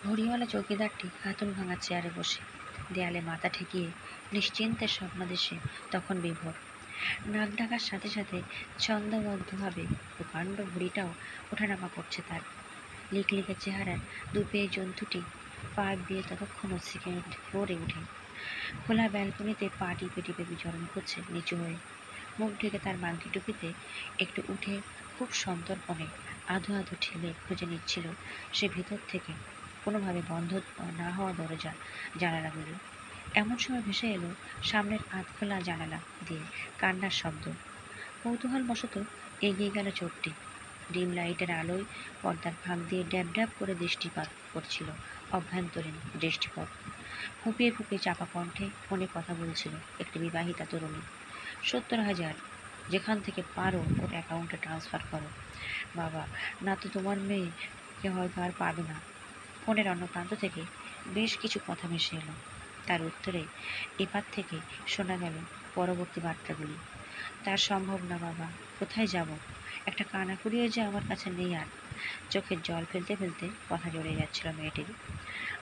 ঘড়িওয়ালা চৌকিদারটি হাতল ভাঙা চেয়ারে বসে দেয়ালে মাথা ঠেকিয়ে নিশ্চিন্তের স্বপ্নদেশে তখন বিভোর। নাক ডাকার সাথে সাথে ছন্দবদ্ধভাবে প্রকাণ্ড ঘুড়িটাও ওঠানামা করছে তার। লিকলিকে চেহারার দুপেয়ে জন্তুটি পাইপ দিয়ে ততক্ষণ সেকেন্ড ফ্লোরে উঠে খোলা ব্যালকনিতে পা টিপে টিপে বিচরণ করছে নিচু হয়ে। মুখ ঢেকে তার মাংকি টুপিতে একটু উঠে খুব সন্তর্পণে আধো আধো ঠেলে খুঁজে নিচ্ছিল সে ভিতর থেকে কোনোভাবে বন্ধ না হওয়া দরজা জানালাগুলো। এমন সময় ভেসে এলো সামনের আধখোলা জানালা দিয়ে কান্নার শব্দ। কৌতূহলবশত এগিয়ে গেল চোরটি। ডিম লাইটের আলোয় পর্দার ফাঁক দিয়ে ড্যাব ড্যাব করে দৃষ্টিপাত করছিল অভ্যন্তরীণ দৃষ্টিপথ। ফুঁপিয়ে ফুঁপিয়ে চাপা কণ্ঠে ফোনে কথা বলছিল একটি বিবাহিতা তরুণী। 70,000 যেখান থেকে পারো ওর অ্যাকাউন্টে ট্রান্সফার করো। বাবা, না তো তোমার মেয়েকে হয়তো আর পাবে না। ফোনের অন্য প্রান্ত থেকে বেশ কিছু কথা ভেসে এলো। তার উত্তরে এপার থেকে শোনা গেল পরবর্তী বার্তাগুলি। তার সম্ভব না বাবা, কোথায় যাব? একটা কানাকুড়িও যে আমার কাছে নেই আর। চোখের জল ফেলতে ফেলতে কথা জড়িয়ে যাচ্ছিল মেয়েটির।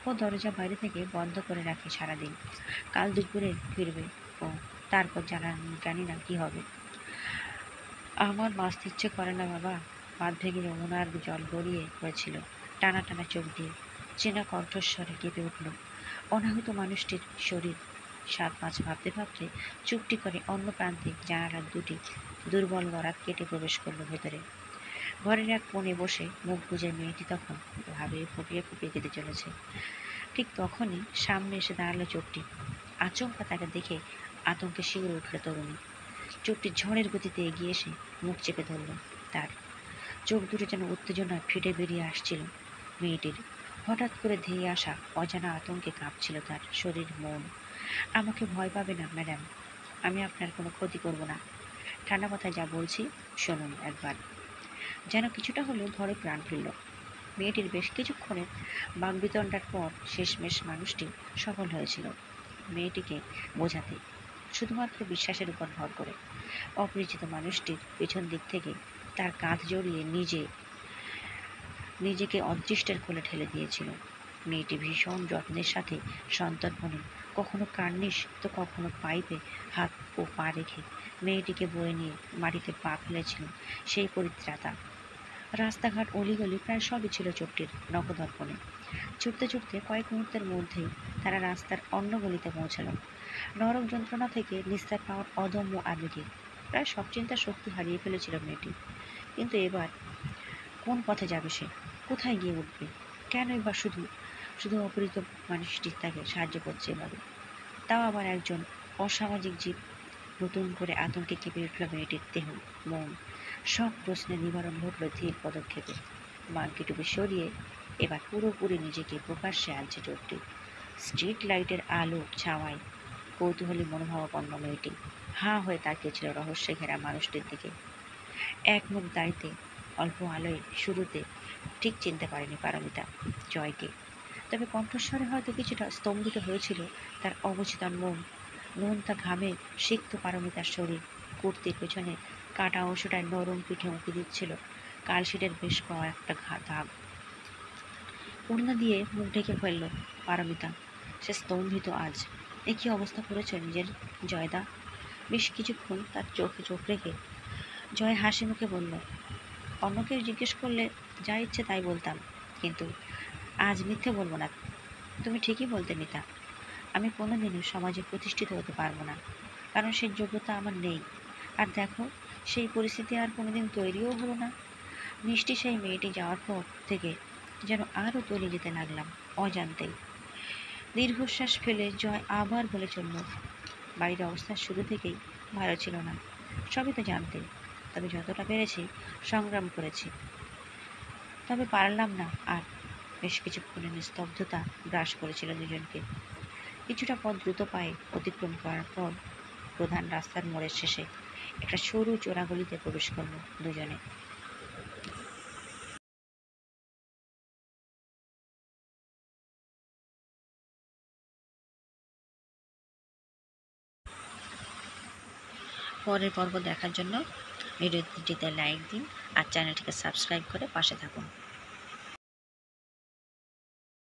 ও দরজা বাইরে থেকে বন্ধ করে রাখে সারাদিন। কাল দুপুরে ফিরবে ও, তারপর জানি না কি হবে। আমার বাঁচতে ইচ্ছে করে না বাবা। বাঁধ ভেঙে যমুনার জল গড়িয়ে পড়েছিল টানা টানা চোখ দিয়ে। চেনা কণ্ঠস্বরে কেঁপে উঠল অনাহত মানুষটির শরীর। 7-5 ভাবতে ভাবতে চুপটি করে অন্য প্রান্তে জানালার দুটি দুর্বল গরাত কেটে প্রবেশ করলো ভেতরে। ঘরের এক কোণে বসে মুখ বুজে মেয়েটি তখন ভাবে ফুপিয়ে ফুপিয়ে কেঁদে চলেছে। ঠিক তখনই সামনে এসে দাঁড়ালো চোরটি। আচমকা তাকে দেখে আতঙ্কে শিউরে উঠল তরুণী। চোরটি ঝড়ের গতিতে এগিয়ে এসে মুখ চেপে ধরল তার। চোখ দুটো যেন উত্তেজনায় ফেটে বেরিয়ে আসছিল মেয়েটির। হঠাৎ করে ধেয়ে আসা অজানা আতঙ্কে কাঁপছিল তার শরীর মন। আমাকে ভয় পাবে না ম্যাডাম, আমি আপনার কোনো ক্ষতি করব না। ঠান্ডা কথায় যা বলছি শুনুন একবার। যেন কিছুটা হলেও ধরে প্রাণ ফিরল মেয়েটির। বেশ কিছুক্ষণের বাগবিতণ্ডার পর শেষমেশ মানুষটি সফল হয়েছিল মেয়েটিকে বোঝাতে, শুধুমাত্র বিশ্বাসের উপর ভর করে। অপরিচিত মানুষটির পেছন দিক থেকে তার কাঁধ জড়িয়ে নিজেকে অদৃষ্টের কোলে ঠেলে দিয়েছিল। মেয়েটি ভীষণ যত্নের সাথে সন্তর্পণে কখনো কার্নিশ তো কখনো পাইপে হাত ও পা রেখে মেয়েটিকে বয়ে নিয়ে মাটিতে পা ফেলেছিল সেই পরিত্রাতা। রাস্তাঘাট অলিগলি প্রায় সবই ছিল চোরটির নখদর্পণে। ছুটতে ছুটতে কয়েক মুহূর্তের মধ্যেই তারা রাস্তার অন্য গলিতে পৌঁছালো। নরক যন্ত্রণা থেকে নিস্তার পাওয়ার অদম্য আবেগে প্রায় সব চিন্তা শক্তি হারিয়ে ফেলেছিল মেয়েটি। কিন্তু এবার কোন পথে যাবে সে? কোথায় গিয়ে উঠবে? কেন এবার শুধু শুধু অপরিচিত মানুষটি তাকে সাহায্য করছে এভাবে? তাও আবার একজন অসামাজিক জীব। নতুন করে আতঙ্কে কেঁপে উঠল মেয়েটির দেহ মন। সব প্রশ্নের নিবারণ ঘটল ধীর পদক্ষেপে। মার্কি টুপি সরিয়ে এবার পুরোপুরি নিজেকে প্রকাশ্যে আনছে চোরটি। স্ট্রিট লাইটের আলো ছাওয়ায় কৌতূহলী মনোভাবাপন্ন মেয়েটি হাঁ হয়ে তাকিয়েছিল রহস্যে ঘেরা মানুষটির দিকে। এক মুখ দাঁড়িতে অল্প আলোয় শুরুতে ঠিক চিনতে পারেনি পারমিতা জয়কে। তবে কণ্ঠস্বরে হয়তো কিছুটা স্তম্ভিত হয়েছিল তার অবচেতন মন। নোনতা ঘামে সিক্ত পারমিতার শরীর। কুর্তির পেছনে কাটা অংশটায় নরম পিঠে উঁকি দিচ্ছিল কালশিটের বেশ কয়েকটা দাগ। ওড়না দিয়ে মুখ ঢেকে ফেলল পারমিতা। সে স্তম্ভিত আজ। এ কী অবস্থা করেছে নিজের জয়দা? বেশ কিছুক্ষণ তার চোখে চোখ রেখে জয় হাসি মুখে বলল, অন্য কেউ জিজ্ঞেস করলে যা ইচ্ছে তাই বলতাম, কিন্তু আজ মিথ্যে বলবো না। তুমি ঠিকই বলতে মিতা, আমি কোনোদিনও সমাজে প্রতিষ্ঠিত হতে পারবো না, কারণ সেই যোগ্যতা আমার নেই। আর দেখো, সেই পরিস্থিতি আর কোনোদিন তৈরিও হলো না। মিষ্টি সেই মেয়েটি যাওয়ার পর থেকে যেন আরও তলিয়ে যেতে লাগলাম অজান্তেই। দীর্ঘশ্বাস ফেলে জয় আবার বলে চলল, বাড়ির অবস্থা শুরু থেকেই ভালো ছিল না, সবই তো জানতে। তবে যতটা পেরেছি সংগ্রাম করেছি। তবে পারলাম না আর। বেশ কিছুক্ষণের নিস্তব্ধতা গ্রাস করেছিল দুজনকে। কিছুটা পথ দ্রুত পায়ে অতিক্রম করার পর প্রধান রাস্তার মোড়ের শেষে একটা সরু চোরাগলিতে প্রবেশ করল দুজনে। পরের পর্ব দেখার জন্য ভিডিওটিতে লাইক দিন আর চ্যানেলটিকে সাবস্ক্রাইব করে পাশে থাকুন।